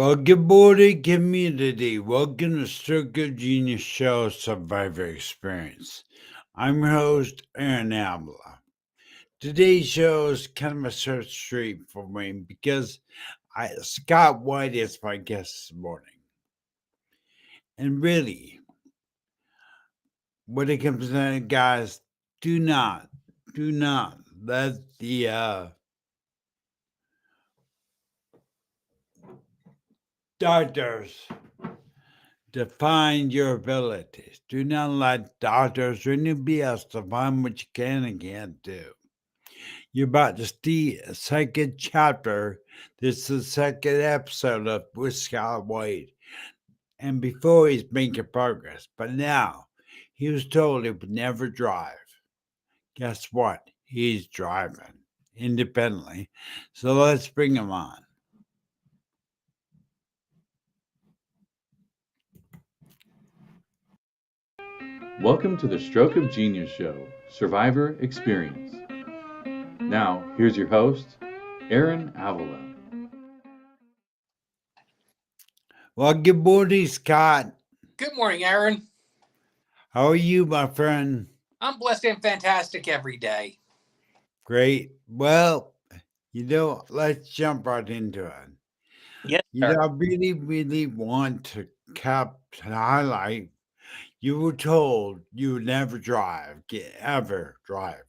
Well, good morning, community. Welcome to Circle Genius Show Survivor Experience. I'm your host, Aaron Avila. Today's show is kind of a search street for me because Scott White is my guest this morning. And really, when it comes to that, guys, do not let the doctors define your abilities. Do not let doctors or anybody else define what you can and can't do. You're about to see a second chapter. This is the second episode of with Scott White. And before he's making progress, but now he was told he would never drive. Guess what? He's driving independently. So let's bring him on. Welcome to the Stroke of Genius Show, Survivor Experience. Now, here's your host, Aaron Avila. Well, good morning, Scott. Good morning, Aaron. How are you, my friend? I'm blessed and fantastic every day. Great. Well, let's jump right into it. Yes, sir. I really want to highlight you were told you would never ever drive.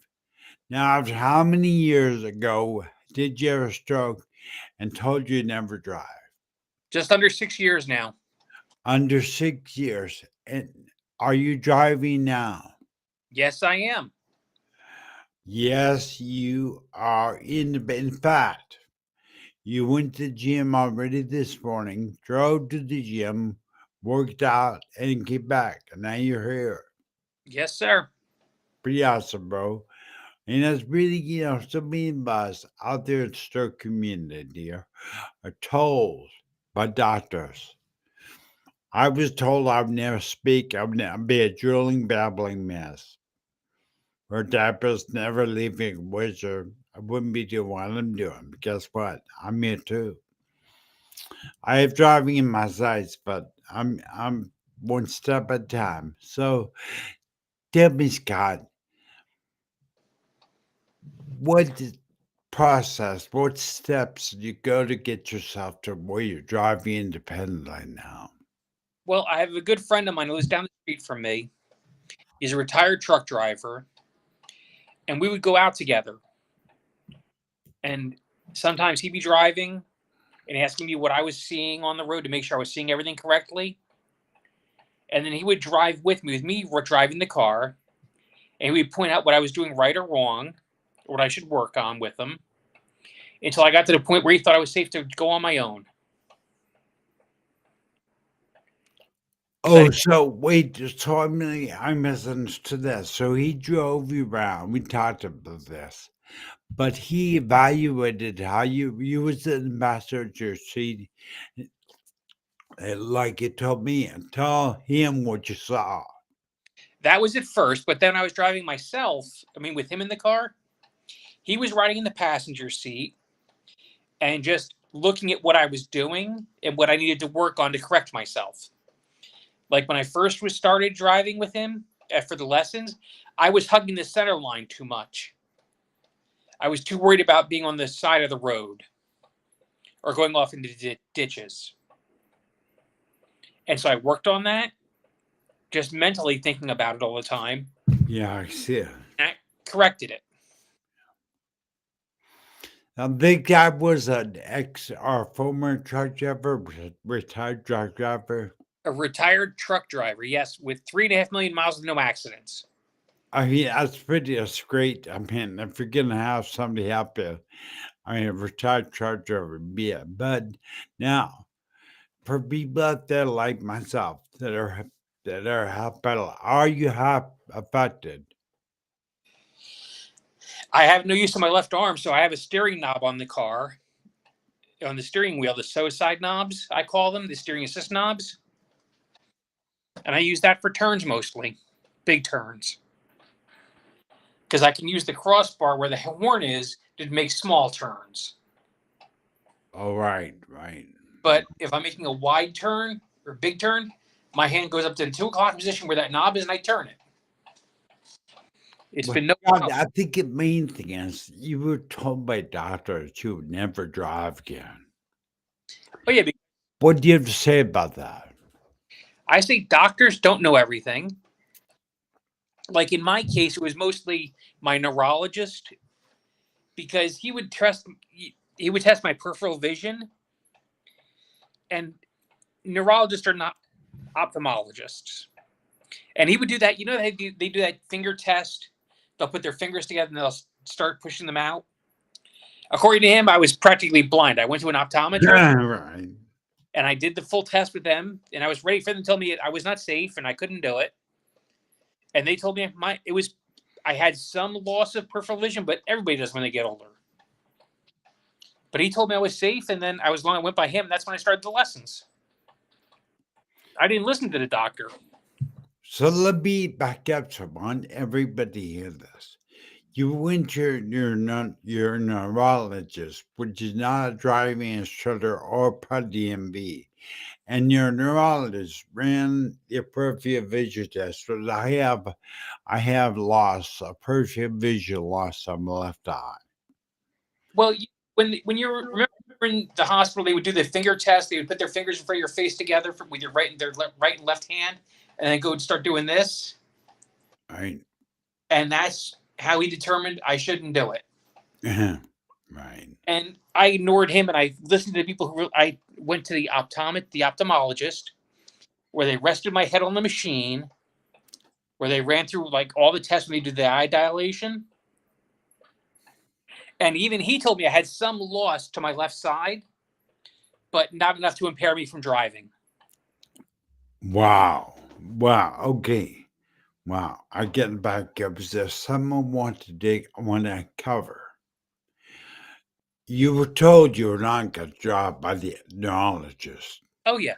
Now, after how many years ago did you have a stroke and told you never drive? Just under 6 years now. Under 6 years. And are you driving now? Yes, I am. Yes, you are. In fact, you went to the gym already this morning, drove to the gym, worked out, and came back. And now you're here. Yes, sir. Pretty awesome, bro. And that's really, so many of us out there in the stroke community are told by doctors. I was told I would never speak, I'd be a drooling, babbling mess. Where diapers never leaving a wizard, I wouldn't be doing what I'm doing. But guess what? I'm here too. I have driving in my sights, but I'm one step at a time. So tell me, Scott, what process, what steps did you go to get yourself to where you're driving independently now? Well, I have a good friend of mine who lives down the street from me. He's a retired truck driver, and we would go out together. And sometimes he'd be driving and asking me what I was seeing on the road to make sure I was seeing everything correctly. And then he would drive with me driving the car, and he would point out what I was doing right or wrong, or what I should work on with him, until I got to the point where he thought I was safe to go on my own. Oh, so wait, so I misunderstood that. So he drove you around. We talked about this, but he evaluated how you was the ambassador to your seat, like you told me, and tell him what you saw. That was at first, but then I was driving myself. With him in the car. He was riding in the passenger seat and just looking at what I was doing and what I needed to work on to correct myself. Like when I first started driving with him for the lessons, I was hugging the center line too much. I was too worried about being on the side of the road or going off into ditches. And so I worked on that, just mentally thinking about it all the time. Yeah, I see it. And I corrected it. Now, big guy was an ex or former truck driver, retired truck driver. A retired truck driver, yes, with 3.5 million miles with no accidents. I mean, that's great. I mean, if you're gonna have somebody help you, a retired truck driver would be it. But now, for people out there like myself that are half pedal, are you half affected? I have no use of my left arm, so I have a steering knob on the car, on the steering wheel, the suicide knobs, I call them, the steering assist knobs. And I use that for turns mostly, big turns. Because I can use the crossbar where the horn is to make small turns. Oh, right. But if I'm making a wide turn or big turn, my hand goes up to the 2 o'clock position where that knob is, and I turn it. It's But been no God, problem. I think the main thing is you were told by doctors you would never drive again. Oh yeah, What do you have to say about that? I say doctors don't know everything. Like in my case, it was mostly my neurologist because he would test my peripheral vision, and neurologists are not ophthalmologists. And he would do that. You know, they do that finger test. They'll put their fingers together and they'll start pushing them out. According to him, I was practically blind. I went to an optometrist Right. and I did the full test with them, and I was ready for them to tell me I was not safe and I couldn't do it. And they told me I had some loss of peripheral vision, but everybody does when they get older. But he told me I was safe, and then I went by him. And that's when I started the lessons. I didn't listen to the doctor. So let me back up some. I want everybody to hear this. You went to your neurologist, which is not a driving instructor or per DMV, and your neurologist ran your peripheral vision test. But I have lost a peripheral vision loss on my left eye. Well, when you remember in the hospital, they would do the finger test. They would put their fingers in front of your face together with your right and left hand, and then go and start doing this. Right. And that's how he determined I shouldn't do it. Right. And I ignored him, and I listened to the people I went to the ophthalmologist, where they rested my head on the machine, where they ran through like all the tests when they did the eye dilation. And even he told me I had some loss to my left side, but not enough to impair me from driving. Wow. Wow. Okay. Wow. I'm getting back up. Is there someone want to cover? You were told you were not going to drop by the neurologist. Oh yeah.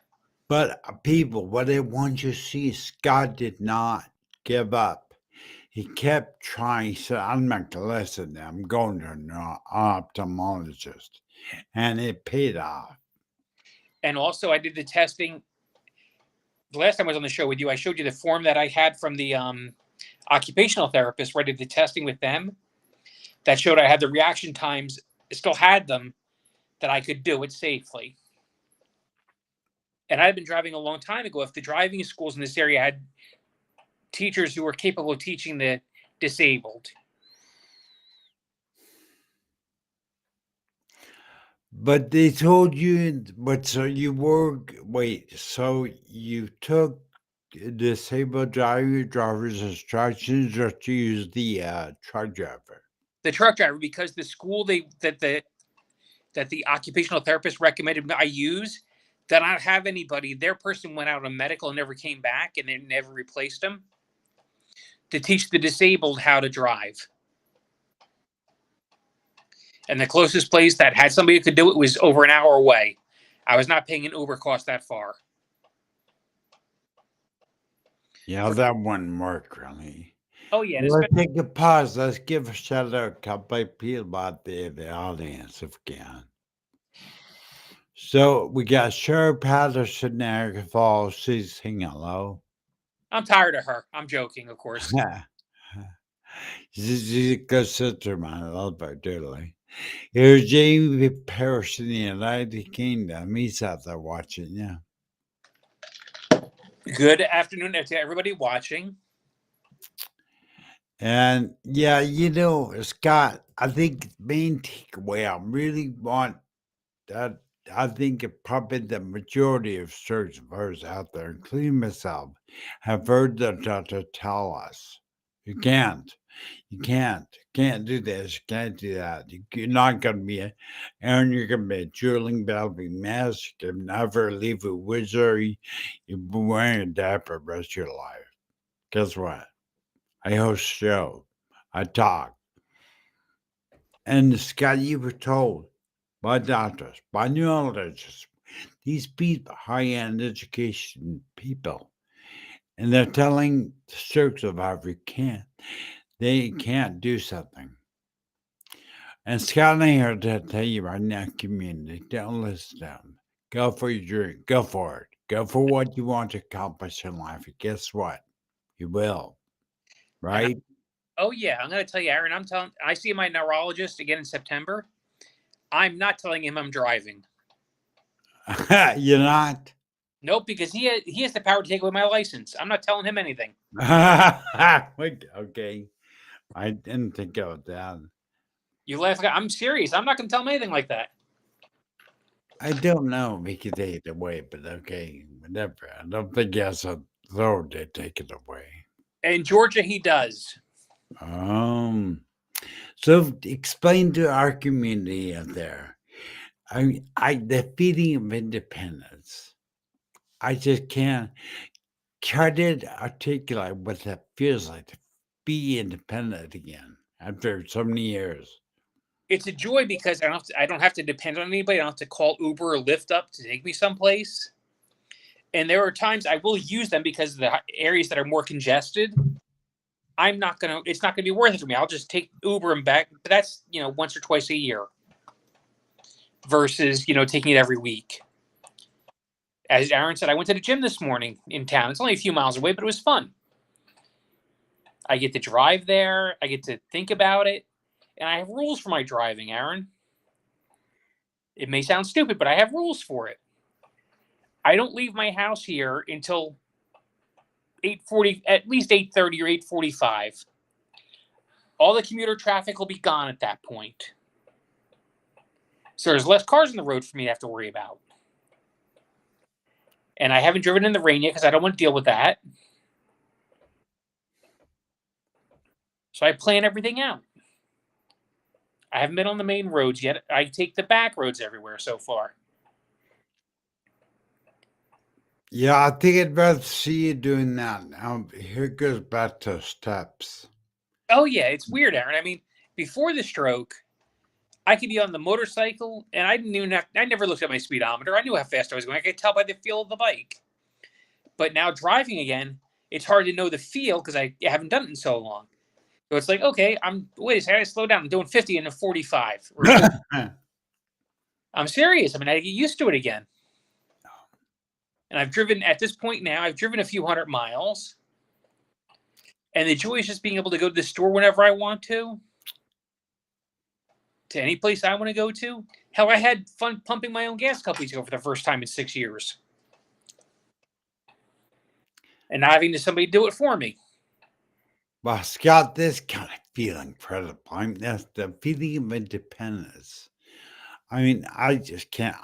But people, what I want you to see, Scott did not give up. He kept trying. He said, I'm not going to listen. I'm going to an ophthalmologist. And it paid off. And also I did the testing. The last time I was on the show with you, I showed you the form that I had from the occupational therapist where I did the testing with them. That showed I had the reaction times, still had them, that I could do it safely. And I had been driving a long time ago. If the driving schools in this area had teachers who were capable of teaching the disabled. But they told you, so you took disabled driver's instructions or to use the truck driver? The truck driver, because the school that the occupational therapist recommended I use, did not have anybody. Their person went out on medical and never came back, and they never replaced them to teach the disabled how to drive. And the closest place that had somebody who could do it was over an hour away. I was not paying an Uber cost that far. Yeah, that wouldn't work really. Oh yeah. Let's take a pause. Let's give a shout out to a couple of people out there in the audience if we can. So we got Cheryl Patterson, Niagara Falls. She's saying hello. I'm tired of her. I'm joking, of course. She's a good sister, man. I love her dearly. Here's Jamie Parrish in the United Kingdom. He's out there watching, yeah. Good afternoon to everybody watching. And yeah, Scott, I think the main takeaway I really want that I think probably the majority of survivors out there, including myself, have heard the doctor tell us, you can't do this, you can't do that. You're not going to be, Aaron, you're going to be a drooling, battling mess. You can never leave a wizard. You'll be wearing a diaper the rest of your life. Guess what? I host a show. I talk. And Scott, you were told by doctors, by neurologists, these people, high-end education people, and they're telling the stroke survivor they can't do something. And Scott and I are to tell you right now, community, don't listen to them. Go for your dream. Go for it. Go for what you want to accomplish in life. And guess what? You will. And Right? oh yeah, I'm going to tell you, Aaron. I see my neurologist again in September. I'm not telling him I'm driving. You're not. Nope, because he has the power to take away my license. I'm not telling him anything. Okay. I didn't think of that. You laugh. I'm serious. I'm not going to tell him anything like that. I don't know if he could take it away, but okay, whatever. I don't think he has a authority to take it away. In Georgia, he does. Um, so explain to our community out there. The feeling of independence. I just can't try to articulate what that feels like to be independent again after so many years. It's a joy because I don't have to depend on anybody. I don't have to call Uber or Lyft up to take me someplace. And there are times I will use them because the areas that are more congested, it's not gonna be worth it for me. I'll just take Uber and back. But that's once or twice a year versus taking it every week. As Aaron said, I went to the gym this morning in town. It's only a few miles away, but it was fun. I get to drive there. I get to think about it. And I have rules for my driving, Aaron. It may sound stupid, but I have rules for it. I don't leave my house here until 8:40, at least 8:30 or 8:45. All the commuter traffic will be gone at that point. So there's less cars on the road for me to have to worry about. And I haven't driven in the rain yet because I don't want to deal with that. So I plan everything out. I haven't been on the main roads yet. I take the back roads everywhere so far. Yeah, I think I'd rather see you doing that. Here goes back to steps. Oh, yeah, it's weird, Aaron. I mean, before the stroke, I could be on the motorcycle, and I never looked at my speedometer. I knew how fast I was going. I could tell by the feel of the bike. But now driving again, it's hard to know the feel because I haven't done it in so long. So it's like, okay, wait a second, I gotta slow down. I'm doing 50 in a 45. I'm serious. I mean, I get used to it again. And at this point now, I've driven a few 100 miles. And the joy is just being able to go to the store whenever I want to any place I want to go to. Hell, I had fun pumping my own gas a couple weeks ago for the first time in 6 years. And not having somebody do it for me. Well, Scott, this kind of feel incredible. That's the feeling of independence. I mean, I just can't.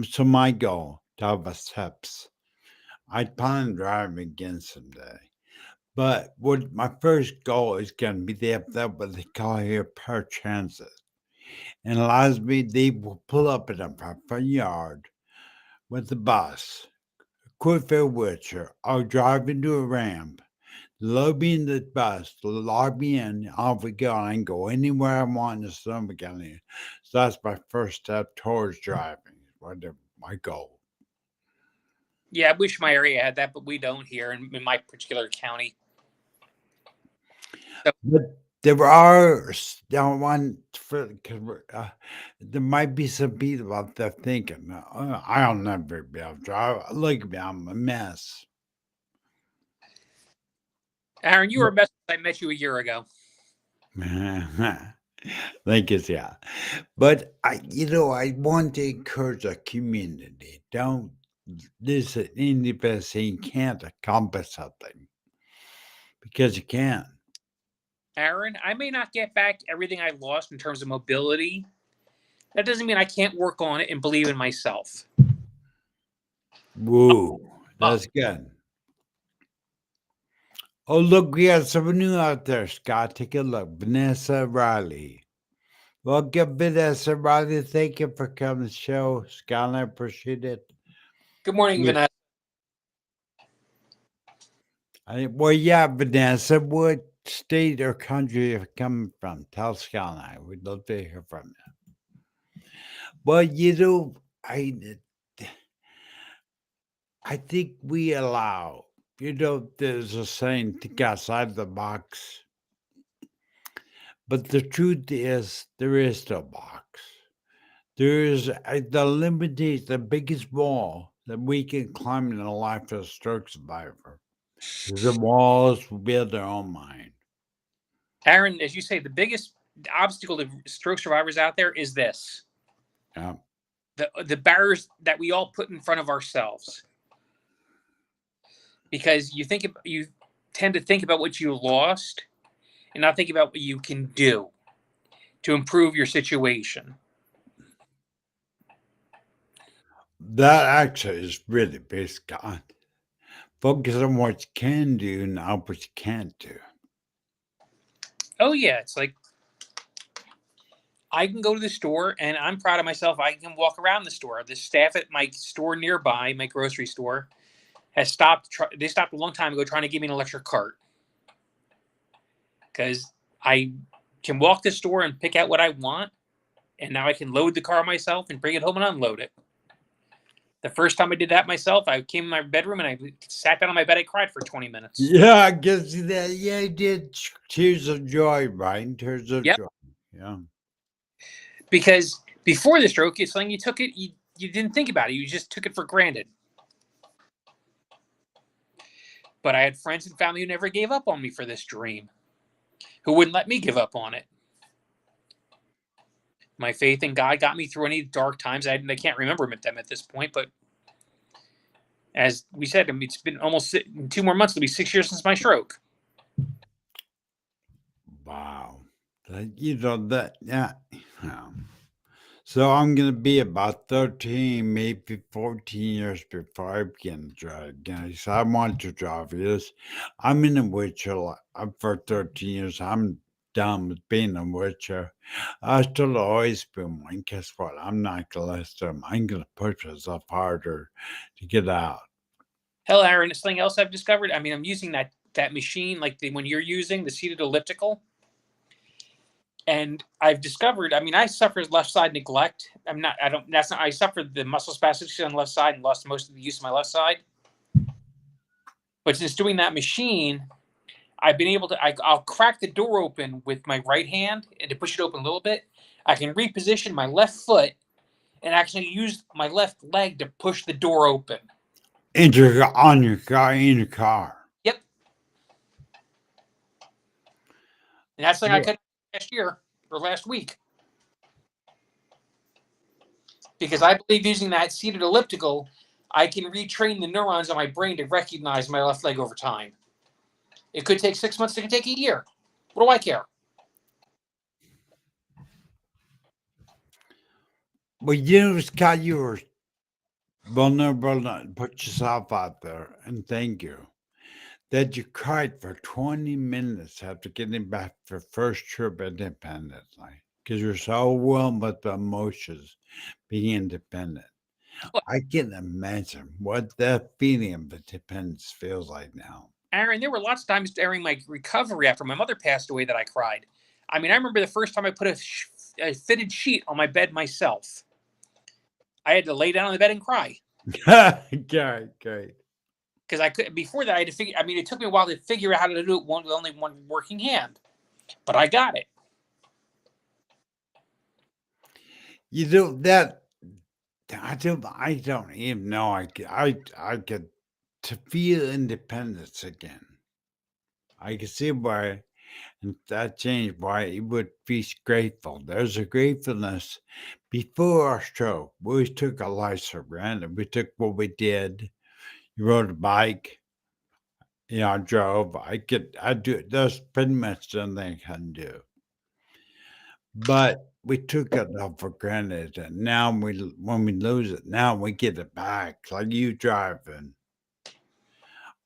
So my goal to have a steps. I plan on driving again someday. But what my first goal is going to be they have that what they call here paratransit. And allows me, they will pull up in a front yard with the bus, quit their wheelchair, I'll drive into a ramp, load me in the bus, log me in, off we go, and I can go anywhere I want in the Sonoma County. So that's my first step towards driving. My goal. Yeah, I wish my area had that, but we don't here in my particular county. But there are still one because there might be some people out there thinking, I'll never be able to drive. Look at me, I'm a mess. Aaron, you were a mess since I met you a year ago. Thank you, yeah. But I want to encourage a community. Don't listen anybody saying you can't accomplish something because you can. Aaron, I may not get back everything I lost in terms of mobility. That doesn't mean I can't work on it and believe in myself. Woo, that's good. Oh, look, we got someone new out there, Scott. Take a look. Vanessa Riley. Welcome, Vanessa Riley. Thank you for coming to the show, Scott. I appreciate it. Good morning, Vanessa. Yeah, Vanessa, what state or country are you coming from? Tell Scott and I. We'd love to hear from you. Well, I think we allow, there's a saying, think outside the box. But the truth is, there is no box. There's the biggest wall that we can climb in the life of a stroke survivor. The walls will build their own mind. Aaron, as you say, the biggest obstacle to stroke survivors out there is this: Yeah. the barriers that we all put in front of ourselves. Because you tend to think about what you lost and not think about what you can do to improve your situation. That actually is really based on focus on what you can do, not what you can't do. Oh yeah, it's like I can go to the store and I'm proud of myself. I can walk around the store. The staff at my store nearby, my grocery store, has stopped. They stopped a long time ago trying to give me an electric cart because I can walk the store and pick out what I want, and now I can load the car myself and bring it home and unload it. The first time I did that myself, I came in my bedroom and I sat down on my bed. I cried for 20 minutes. Yeah, I guess that. Yeah, I did. Tears of joy, right? Tears of Yep. joy. Yeah. Because before the stroke, it's like you took it, you didn't think about it. You just took it for granted. But I had friends and family who never gave up on me for this dream, who wouldn't let me give up on it. My faith in God got me through any dark times. I can't remember them at this point, but as we said, it's been almost 2 more months. It'll be 6 years since my stroke. Wow. That, yeah. So I'm going to be about 13, maybe 14 years before I begin to drive again. So I want to drive this. I'm in a wheelchair for 13 years. I'm done with being a wheelchair. I still always been one. Guess what? I'm not going to let them. I'm going to push myself harder to get out. Hell, Aaron, something else I've discovered. I mean, I'm using that machine like the one you're using, the seated elliptical. And I've discovered, I mean, I suffered left side neglect. I suffered the muscle spasticity on the left side and lost most of the use of my left side. But since doing that machine, I've been able to, I'll crack the door open with my right hand and to push it open a little bit. I can reposition my left foot and actually use my left leg to push the door open. In your car. Yep. And that's something I could last year or last week. Because I believe using that seated elliptical, I can retrain the neurons on my brain to recognize my left leg over time. It could take 6 months. It could take a year. What do I care? Well, Scott, you were vulnerable to put yourself out there, and thank you. That you cried for 20 minutes after getting back for first trip independently because you're so overwhelmed with the emotions being independent. Look, I can imagine what that feeling of independence feels like now. Aaron, there were lots of times during my recovery after my mother passed away that I cried. I mean, I remember the first time I put a fitted sheet on my bed myself. I had to lay down on the bed and cry. Great. Because I could before that I had to figure. I mean, it took me a while to figure out how to do it with only one working hand, but I got it. You do that. I don't even know. I get to feel independence again. I can see why, and that changed why it would be grateful. There's a gratefulness before our stroke. We took our lives for granted. We took what we did. You rode a bike. I drove. I do. That's pretty much the only thing I can do. But we took it all for granted, and now when we lose it, now we get it back. Like you driving,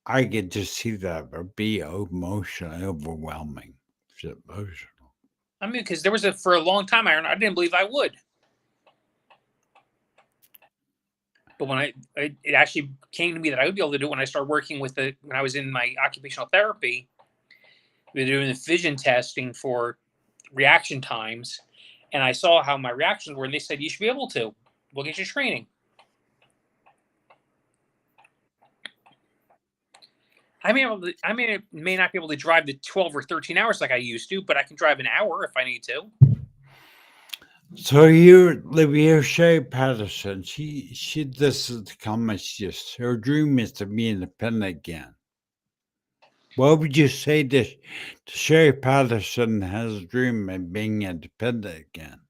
I get to see that or be emotionally overwhelming. It's emotional. I mean, because for a long time, Aaron, I didn't believe I would. But when it actually came to me that I would be able to do it when I started working when I was in my occupational therapy, we were doing the vision testing for reaction times, and I saw how my reactions were, and they said, you should be able to. We'll get you training. I may not be able to drive the 12 or 13 hours like I used to, but I can drive an hour if I need to. So here, live here, Sherry Patterson. She. This is the comment. She just her dream is to be independent again. What would you say to Sherry Patterson has a dream of being independent again?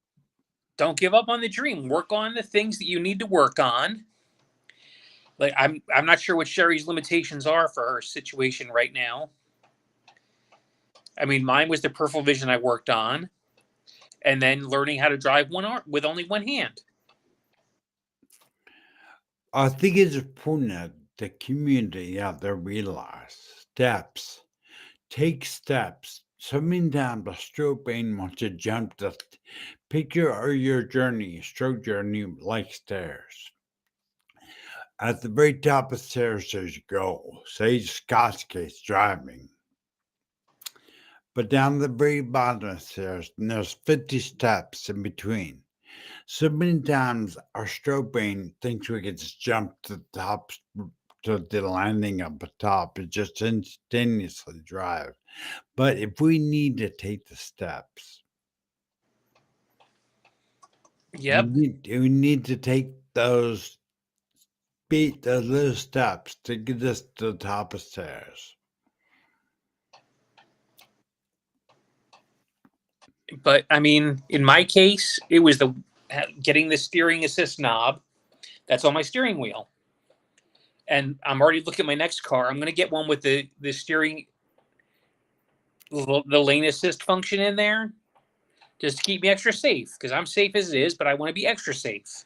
Don't give up on the dream. Work on the things that you need to work on. Like I'm not sure what Sherry's limitations are for her situation right now. I mean, mine was the peripheral vision I worked on, and then learning how to drive one arm with only one hand. I think it's important that the community out there realize steps. Take steps. So many times a stroke pain wants to jump the picture or your journey, stroke journey like stairs. At the very top of the stairs there's your goal. Say Scott's case driving. But down the very bottom of the stairs, and there's 50 steps in between. So many times our stroke brain thinks we can just jump to the top, to the landing up the top and just instantaneously drive. But if we need to take the steps, Yep. we need to take those beat those little steps to get us to the top of stairs. But I mean, in my case, it was the getting the steering assist knob that's on my steering wheel. And I'm already looking at my next car. I'm going to get one with the steering, the lane assist function in there, just to keep me extra safe. Because I'm safe as it is, but I want to be extra safe.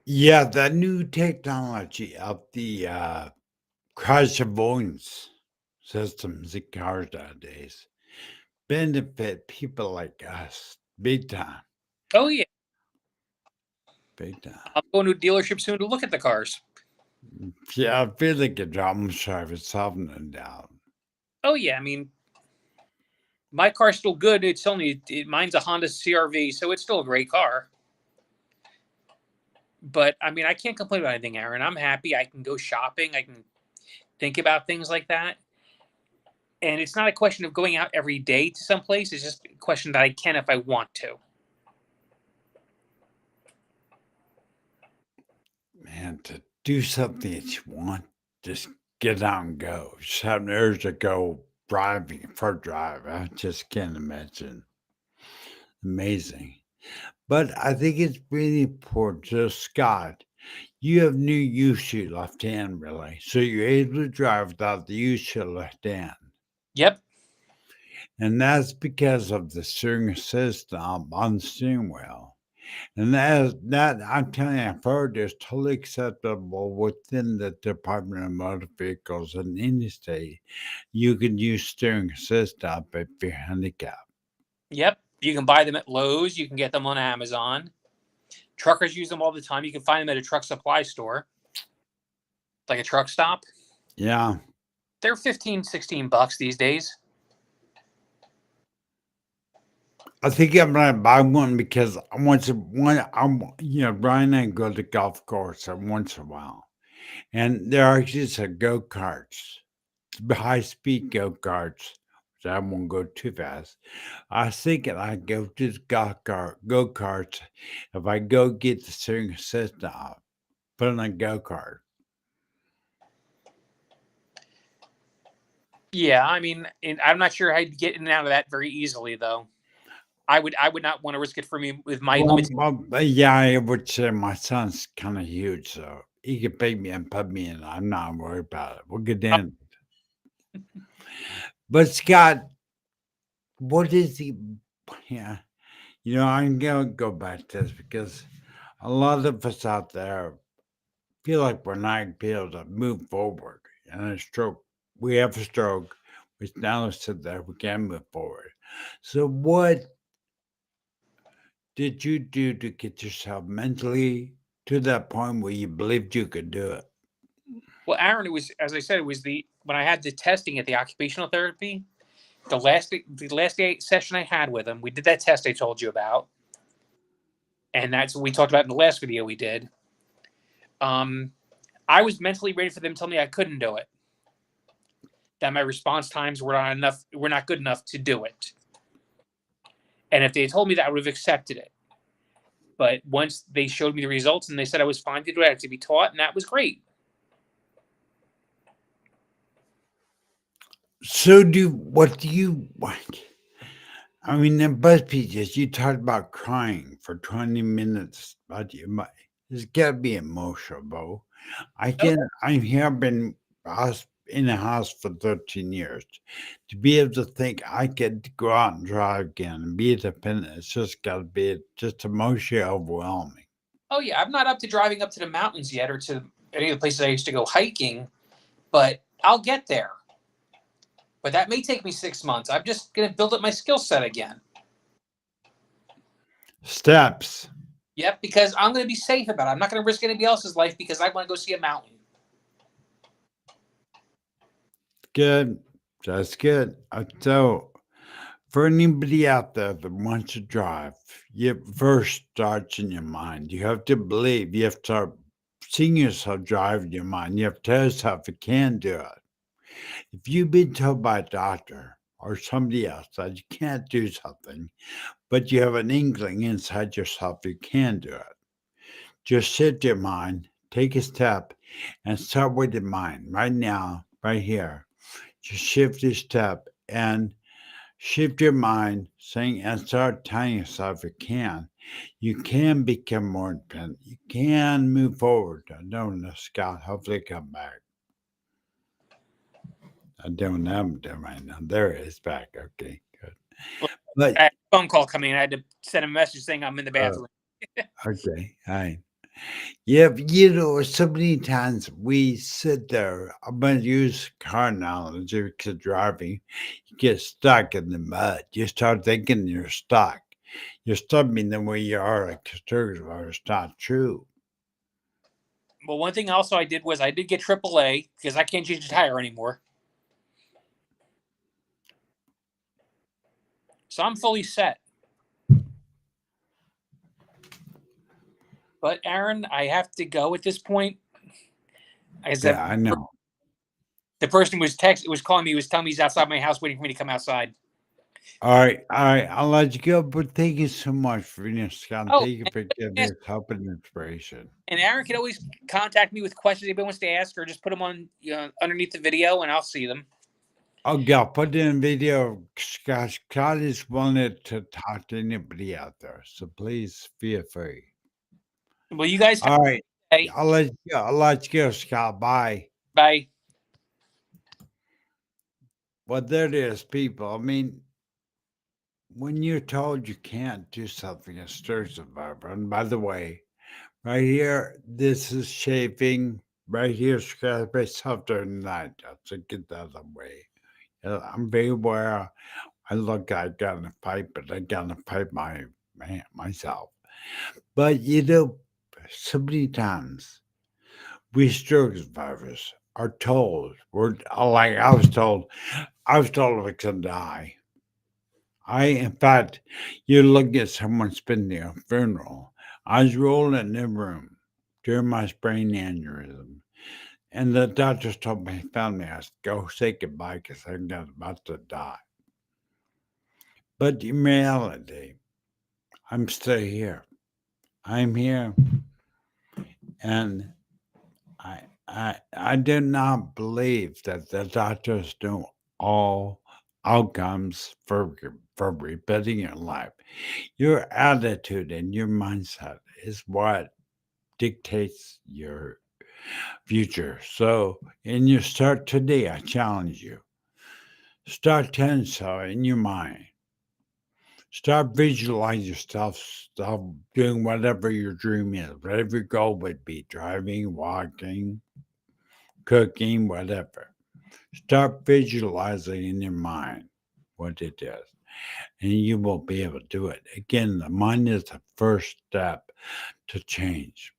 Yeah, that new technology of the crash avoidance systems in cars nowadays benefit people like us big time. Oh yeah, Big time. I'm going to a dealership soon to look at the cars. Yeah, I feel like a drum service softening down. Oh yeah, I mean, my car's still good. It's only mine's a Honda CRV, so it's still a great car. But I mean, I can't complain about anything, Aaron. I'm happy. I can go shopping. I can think about things like that. And it's not a question of going out every day to some place. It's just a question that I can if I want to. Man, to do something that you want, just get out and go. Just have an urge to go driving for a drive. I just can't imagine. Amazing. But I think it's really important. So, Scott, you have new use to your left hand, really. So you're able to drive without the use of your left hand. Yep. And that's because of the steering assist on the steering wheel. And that I'm telling you, I've heard is totally acceptable within the Department of Motor Vehicles in any state. You can use steering assist up if you're handicapped. Yep. You can buy them at Lowe's. You can get them on Amazon. Truckers use them all the time. You can find them at a truck supply store, like a truck stop. Yeah. They're $15-$16 these days. I think I'm gonna buy one because I want to Brian and I go to the golf course once in a while. And there are actually some go-karts, high speed go-karts. So I won't go too fast. I was thinking I'd go to the go-karts if I go get the steering assist off, put on a go-kart. Yeah, I mean, I'm not sure I'd get in and out of that very easily, though. I would not want to risk it for me with my limitations. Yeah, I would say my son's kind of huge, so he could pick me and put me in. I'm not worried about it. We'll get in. But Scott, what is he? Yeah, I'm gonna go back to this because a lot of us out there feel like we're not able to move forward. And a stroke, we have a stroke, which now said that we can move forward. So, what did you do to get yourself mentally to that point where you believed you could do it? Well, Aaron, it was, as I said, it was when I had the testing at the occupational therapy. The last day session I had with him, we did that test I told you about, and that's what we talked about in the last video we did. I was mentally ready for them to tell me I couldn't do it, that my response times were not good enough to do it. And if they had told me that, I would have accepted it. But once they showed me the results and they said I was fine to do it, I had to be taught, and that was great. So what do you want? I mean, in bus pages, you talked about crying for 20 minutes. But it's got to be emotional, bro. Oh, I'm here, I've been in the house for 13 years. To be able to think I could go out and drive again and be independent, it's just got to be just emotionally overwhelming. oh yeah, I'm not up to driving up to the mountains yet or to any of the places I used to go hiking, but I'll get there. But that may take me 6 months. I'm just going to build up my skill set again. Steps. Yep, because I'm going to be safe about it. I'm not going to risk anybody else's life because I want to go see a mountain. Good. That's good. So, for anybody out there that wants to drive, it first starts in your mind. You have to believe. You have to start seeing yourself drive in your mind. You have to tell yourself you can do it. If you've been told by a doctor or somebody else that you can't do something, but you have an inkling inside yourself you can do it, just shift your mind, take a step, and start with your mind right now, right here. Just shift your step and shift your mind, saying and start telling yourself you can become more independent. You can move forward. I don't know, Scott. Hopefully, come back. I don't have them right now. There it is back. Okay, good. Well, But I had a phone call coming in. I had to send a message saying I'm in the uh, bathroom. okay, all right. Yeah, but, you know, so many times we sit there. I'm going to use car analogy because driving, you get stuck in the mud. You start thinking you're stuck. You're stuck in the way you are like a it's not true. Well, one thing also I did was I did get AAA because I can't change a tire anymore. So I'm fully set. But Aaron, I have to go at this point. As Yeah, I know. the person was calling me, was telling me he's outside my house waiting for me to come outside. All right. I'll let you go, but thank you so much for Scott. Oh, Thank you for giving yes, us help and inspiration. and Aaron can always contact me with questions anybody wants to ask, or just put them on underneath the video, and I'll see them. Oh, yeah, put in video. Scott is wanted to talk to anybody out there, so please feel free. Well, you guys have All right. a day. I'll let you go, Scott. Bye. Bye. Well, there it is, people. I mean, when you're told you can't do something, it stirs the vibrant. And by the way, right here, this is shaping. Right here, scratch myself during the night. So get that out of the way. I'm very aware. I look, I got in a fight, but I got in a fight myself. But you know, so many times we stroke survivors are told, we're like I was told I could die. In fact, you look at someone spending a funeral. I was rolling in the room during my brain aneurysm, and the doctors told my family I should go say goodbye because I'm about to die. But in reality, I'm still here. I'm here, and I do not believe that the doctors know all outcomes for rebuilding your life. Your attitude and your mindset is what dictates your future. So, in your start today, I challenge you. Start telling so in your mind. Start visualizing yourself doing whatever your dream is, whatever your goal would be driving, walking, cooking, whatever. Start visualizing in your mind what it is, and you will be able to do it. Again, the mind is the first step to change.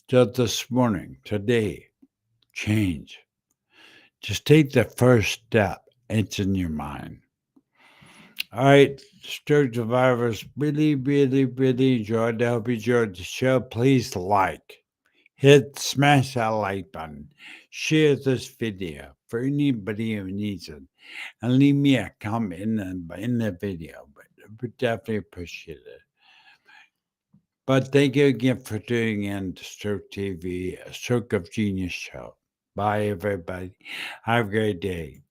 Just this morning, today, change. Just take the first step. It's in your mind. All right, stroke survivors, really enjoyed. I hope you enjoyed the show. Please smash that like button, share this video for anybody who needs it, and leave me a comment in the video. But would definitely appreciate it. But thank you again for tuning in to Stroke TV, a Stroke of Genius show. Bye, everybody. Have a great day.